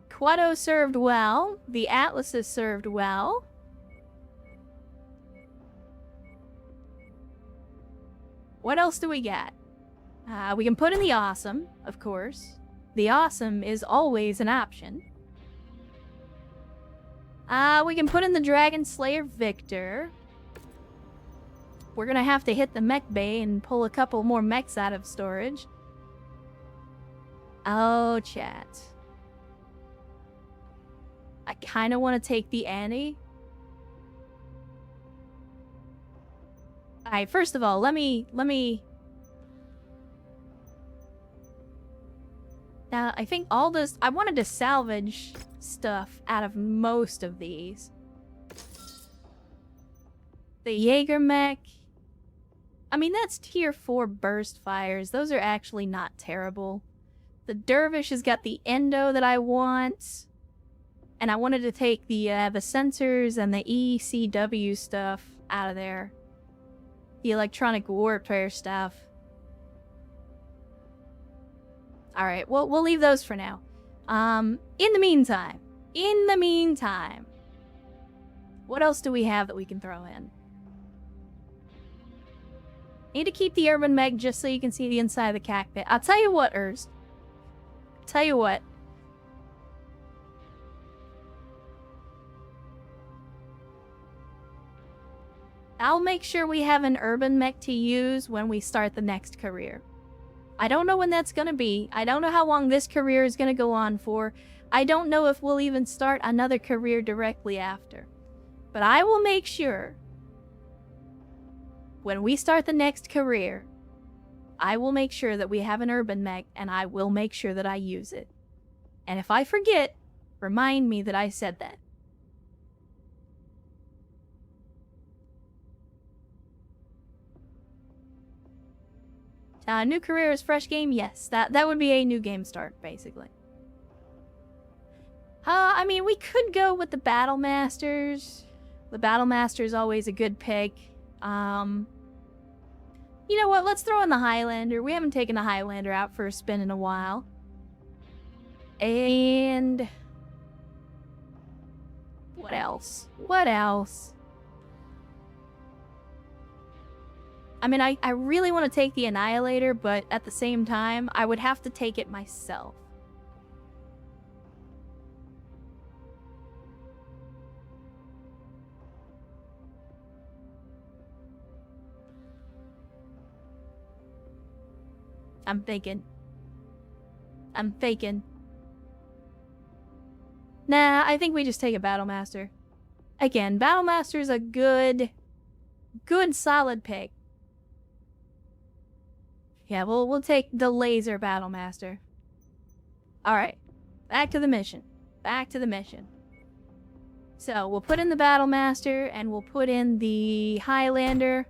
[SPEAKER 1] Quado served well. The Atlases served well. What else do we got? We can put in the Awesome, of course. The Awesome is always an option. We can put in the Dragon Slayer Victor. We're gonna have to hit the mech bay and pull a couple more mechs out of storage. Oh, chat. I kind of want to take the Annie. Alright, first of all, let me... Now, I think all this... I wanted to salvage stuff out of most of these. The Jaeger mech. I mean, that's tier 4 burst fires. Those are actually not terrible. The Dervish has got the Endo that I want. And I wanted to take the sensors and the ECW stuff out of there. The electronic warfare stuff. Alright, well, we'll leave those for now. In the meantime, what else do we have that we can throw in? Need to keep the urban mech just so you can see the inside of the cockpit. I'll tell you what, Urs. Tell you what. I'll make sure we have an urban mech to use when we start the next career. I don't know when that's gonna be. I don't know how long this career is gonna go on for. I don't know if we'll even start another career directly after. But I will make sure when we start the next career, I will make sure that we have an urban mech, and I will make sure that I use it. And if I forget, remind me that I said that. New career is fresh game? Yes, that would be a new game start, basically. I mean, we could go with the Battle Masters. The Battle Master is always a good pick. You know what? Let's throw in the Highlander. We haven't taken the Highlander out for a spin in a while. And... what else? What else? I mean, I really want to take the Annihilator, but at the same time, I would have to take it myself. I'm faking. Nah, I think we just take a Battle Master. Again, Battle Master is a good solid pick. Yeah, we'll take the Laser Battle Master. Alright, back to the mission. So, we'll put in the Battle Master, and we'll put in the Highlander.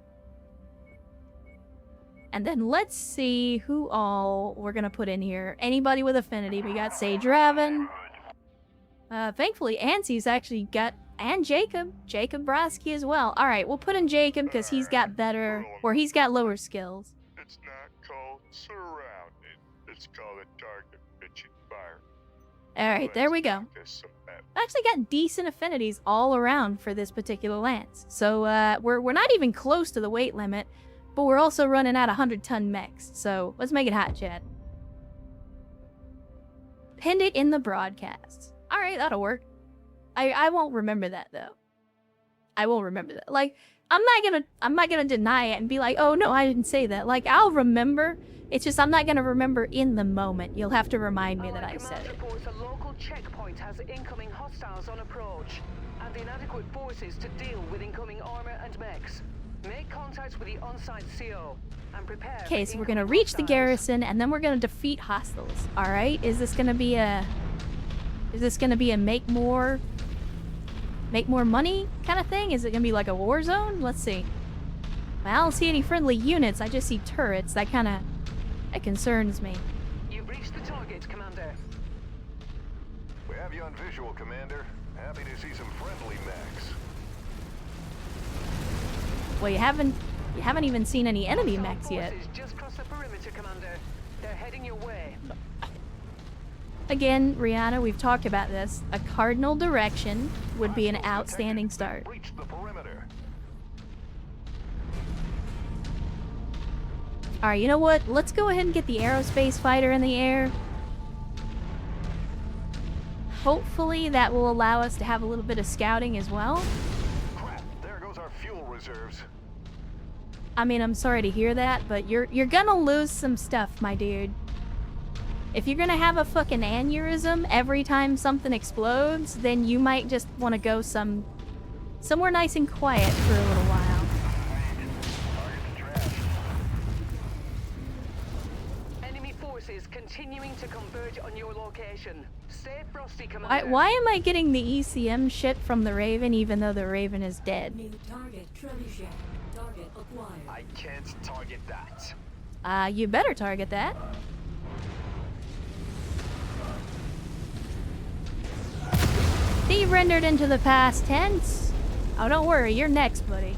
[SPEAKER 1] And then let's see who all we're gonna put in here. Anybody with affinity. We got Sage Raven. Thankfully, Ansie's actually got... And Jacob. Jacob Brodsky as well. Alright, we'll put in Jacob because he's got better... Or he's got lower skills.
[SPEAKER 3] It's not called surrounded. It's called a target pitching fire.
[SPEAKER 1] Alright, there we go.
[SPEAKER 3] Practice some map.
[SPEAKER 1] Actually got decent affinities all around for this particular lance. So, we're not even close to the weight limit, but we're also running at 100-ton mechs. So, let's make it hot, Chad. Pinned it in the broadcast. Alright, that'll work. I won't remember that, though. I won't remember that. Like, I'm not gonna deny it and be like, oh, no, I didn't say that. Like, I'll remember. It's just I'm not gonna remember in the moment. You'll have to remind me that I said it.
[SPEAKER 2] Reports a local checkpoint has incoming hostiles on approach and inadequate forces to deal with incoming armor and mechs. Make contact with the on-site CO and prepare.
[SPEAKER 1] Okay, so we're gonna reach the garrison and then we're gonna defeat hostiles. All right, is this gonna be a make more money kind of thing? Is it gonna be like a war zone? Let's see. I don't see any friendly units. I just see turrets. That concerns me.
[SPEAKER 2] You've reached the target, Commander.
[SPEAKER 4] We have you on visual, Commander. Happy to see some friendly mechs.
[SPEAKER 1] Well, you haven't even seen any enemy mechs yet.
[SPEAKER 2] Forces just crossed the perimeter, Commander. They're heading your way.
[SPEAKER 1] Again, Rihanna, we've talked about this. A cardinal direction would be an outstanding start.
[SPEAKER 4] Reach the perimeter.
[SPEAKER 1] Alright, you know what? Let's go ahead and get the aerospace fighter in the air. Hopefully that will allow us to have a little bit of scouting as well.
[SPEAKER 4] Crap, there goes our fuel reserves.
[SPEAKER 1] I mean, I'm sorry to hear that, but you're gonna lose some stuff, my dude. If you're gonna have a fucking aneurysm every time something explodes, then you might just want to go somewhere nice and quiet for a little while.
[SPEAKER 2] Enemy forces continuing to converge on your location. Stay frosty, Commander.
[SPEAKER 1] Why am I getting the ECM shit from the Raven even though the Raven is dead?
[SPEAKER 5] New target trebuchet. Target acquired.
[SPEAKER 4] I can't target that.
[SPEAKER 1] You better target that. De-rendered into the past tense. Oh, don't worry, you're next, buddy.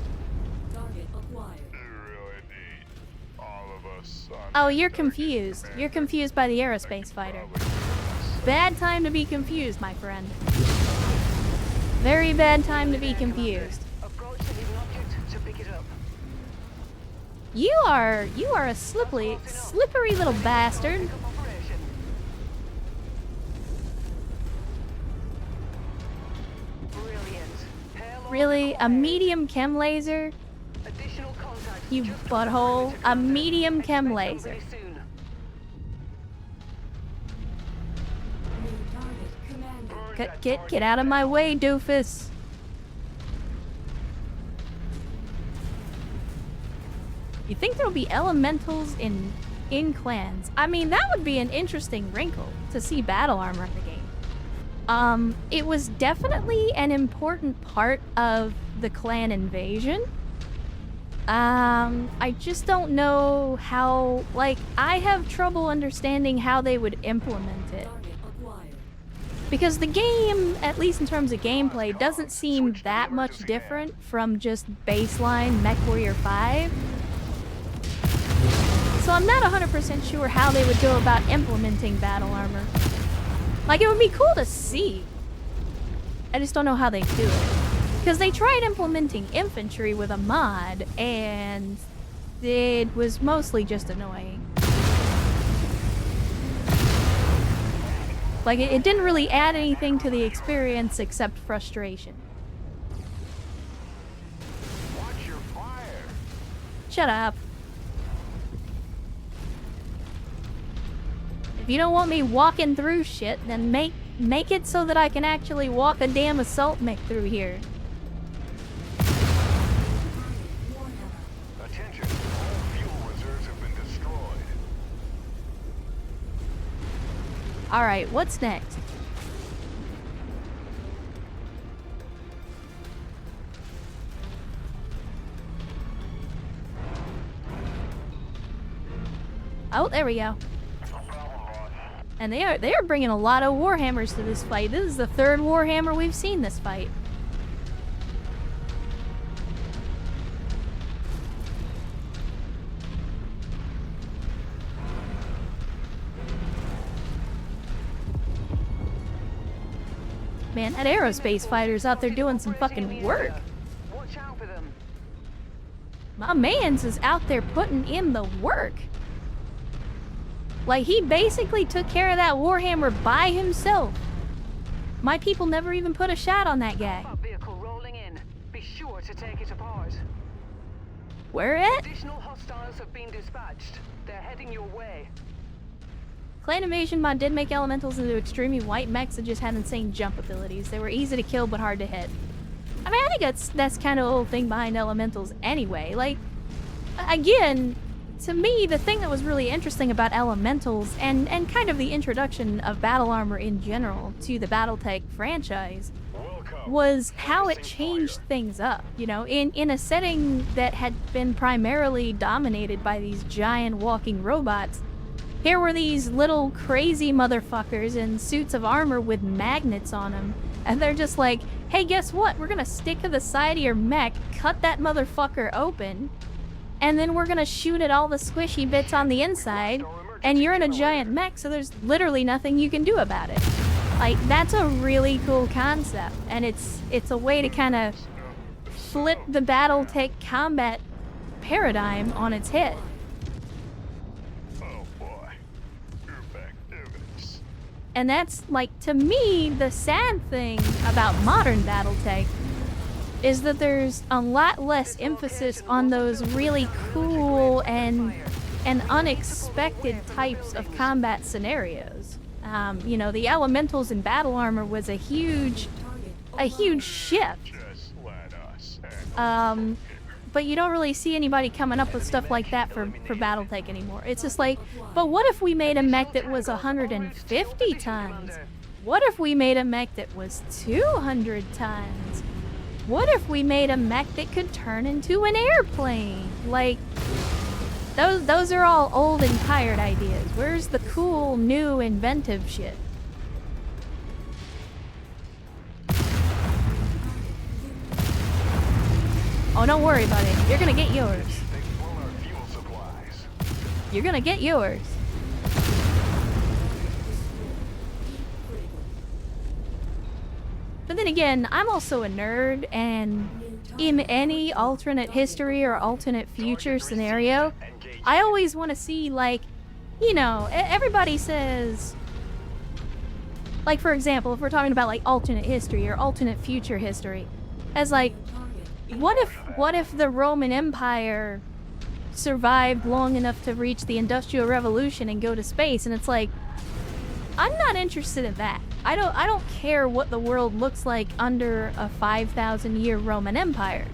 [SPEAKER 5] Target acquired.
[SPEAKER 3] You really need all of us on
[SPEAKER 1] Oh,
[SPEAKER 3] that
[SPEAKER 1] you're
[SPEAKER 3] target,
[SPEAKER 1] confused.
[SPEAKER 3] Commander.
[SPEAKER 1] You're confused by the aerospace fighter. Bad time to be confused, my friend. Very bad time to be confused.
[SPEAKER 2] Approach the hidden object to pick it up.
[SPEAKER 1] You are a slippery little bastard.
[SPEAKER 2] Pick up operation. Brilliant. Payload
[SPEAKER 1] Really? A
[SPEAKER 2] acquired.
[SPEAKER 1] medium chem laser?
[SPEAKER 2] Additional contact.
[SPEAKER 1] You
[SPEAKER 2] just
[SPEAKER 1] butthole.
[SPEAKER 2] crossed the
[SPEAKER 1] A
[SPEAKER 2] perimeter.
[SPEAKER 1] medium chem
[SPEAKER 2] Expect
[SPEAKER 1] laser.
[SPEAKER 2] somebody soon.
[SPEAKER 5] New target commander.
[SPEAKER 1] Get out of my way, doofus. You think there'll be elementals in clans? I mean, that would be an interesting wrinkle to see battle armor in the game. It was definitely an important part of the clan invasion. I just don't know how, like, I have trouble understanding how they would implement it.
[SPEAKER 5] Target acquired.
[SPEAKER 1] Because the game, at least in terms of gameplay, doesn't seem that much different from just baseline Mechwarrior 5. So I'm not 100% sure how they would go about implementing battle armor. Like, it would be cool to see. I just don't know how they do it. Because they tried implementing infantry with a mod, and it was mostly just annoying. Like, it didn't really add anything to the experience except frustration.
[SPEAKER 4] Watch your fire.
[SPEAKER 1] Shut up. If you don't want me walking through shit, then make it so that I can actually walk a damn assault mech through here.
[SPEAKER 5] Warhammer.
[SPEAKER 4] Attention, all fuel reserves have been destroyed.
[SPEAKER 1] Alright, what's next? Oh, there we go. And they are bringing a lot of Warhammers to this fight. This is the third Warhammer we've seen this fight. Man, that aerospace fighter's out there doing some fucking work.
[SPEAKER 2] Watch out for them.
[SPEAKER 1] My mans is out there putting in the work. Like, he basically took care of that Warhammer by himself. My people never even put a shot on that guy.
[SPEAKER 2] Combat vehicle rolling in. Be sure to take it apart.
[SPEAKER 1] Where at?
[SPEAKER 2] Additional hostiles have been dispatched. They're heading your way.
[SPEAKER 1] Clan Invasion mod did make elementals into extremely white mechs that just had insane jump abilities. They were easy to kill but hard to hit. I mean, I think that's kind of the whole thing behind elementals anyway. Like, again, to me, the thing that was really interesting about elementals and kind of the introduction of battle armor in general to the Battletech franchise was how it changed things up. You know, in a setting that had been primarily dominated by these giant walking robots, here were these little crazy motherfuckers in suits of armor with magnets on them, and they're just like, hey, guess what? We're gonna stick to the side of your mech, cut that motherfucker open, and then we're gonna shoot at all the squishy bits on the inside, and you're in a giant mech, so there's literally nothing you can do about it. Like, that's a really cool concept, and it's a way to kind of flip the Battletech combat paradigm on its head. And that's, like, to me, the sad thing about modern Battletech is that there's a lot less emphasis on those really cool and unexpected types of combat scenarios. You know, the elementals in battle armor was a huge shift. But you don't really see anybody coming up with stuff like that for Battletech anymore. It's just like, but what if we made a mech that was 150 tons? What if we made a mech that was 200 tons? What if we made a mech that could turn into an airplane? Like, those are all old and tired ideas. Where's the cool, new, inventive shit? Oh, don't worry about it. You're gonna get yours. You're gonna get yours. But then again, I'm also a nerd, and in any alternate history or alternate future scenario, I always want to see, like, you know, everybody says, like, for example, if we're talking about, like, alternate history or alternate future history, as, like, what if the Roman Empire survived long enough to reach the Industrial Revolution and go to space? And it's like, I'm not interested in that. I don't care what the world looks like under a 5,000-year Roman Empire.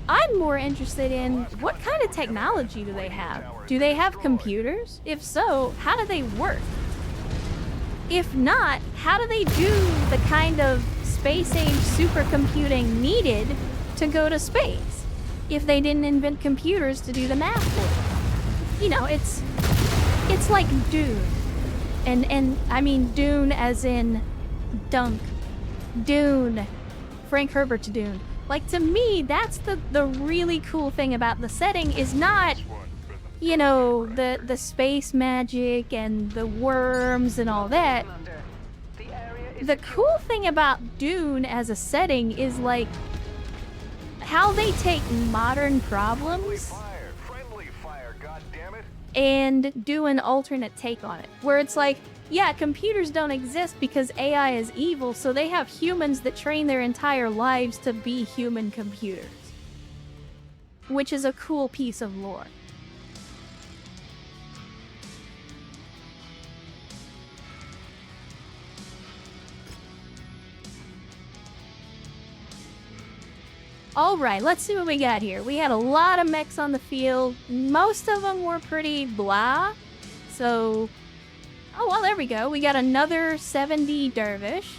[SPEAKER 1] I'm more interested in what kind of technology do they have? Do they have computers? If so, how do they work? If not, how do they do the kind of space-age supercomputing needed to go to space if they didn't invent computers to do the math for it? You know, it's like Dune. And I mean Dune as in Dunk. Dune. Frank Herbert's Dune. Like, to me, that's the really cool thing about the setting is not, you know, the space magic and the worms and all that. The cool thing about Dune as a setting is, like, how they take modern problems and do an alternate take on it. Where it's like, yeah, computers don't exist because AI is evil, so they have humans that train their entire lives to be human computers. Which is a cool piece of lore. Alright, let's see what we got here. We had a lot of mechs on the field. Most of them were pretty blah. So, oh well, there we go. We got another 70 Dervish.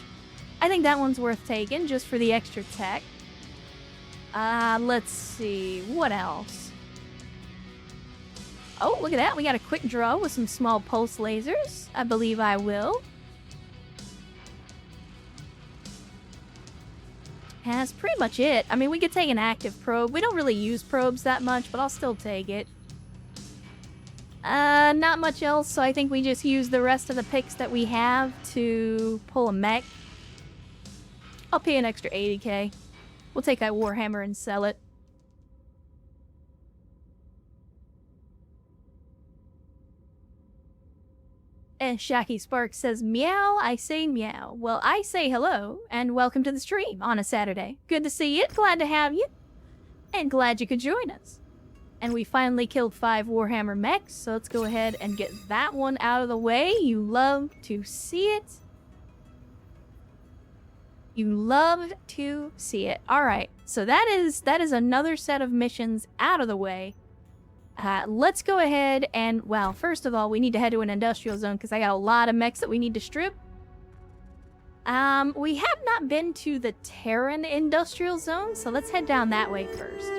[SPEAKER 1] I think that one's worth taking just for the extra tech. Let's see, what else? Oh, look at that. We got a quick draw with some small pulse lasers. I believe I will. And that's pretty much it. I mean, we could take an active probe. We don't really use probes that much, but I'll still take it. Not much else, so I think we just use the rest of the picks that we have to pull a mech. I'll pay an extra 80k. We'll take that Warhammer and sell it. And Shacky Spark says, meow, I say meow. Well, I say hello, and welcome to the stream on a Saturday. Good to see you, glad to have you, and glad you could join us. And we finally killed 5 Warhammer mechs, so let's go ahead and get that one out of the way. You love to see it. You love to see it. Alright, so that is another set of missions out of the way. Let's go ahead and, well, first of all, we need to head to an industrial zone because I got a lot of mechs that we need to strip. We have not been to the Terran industrial zone, so let's head down that way first.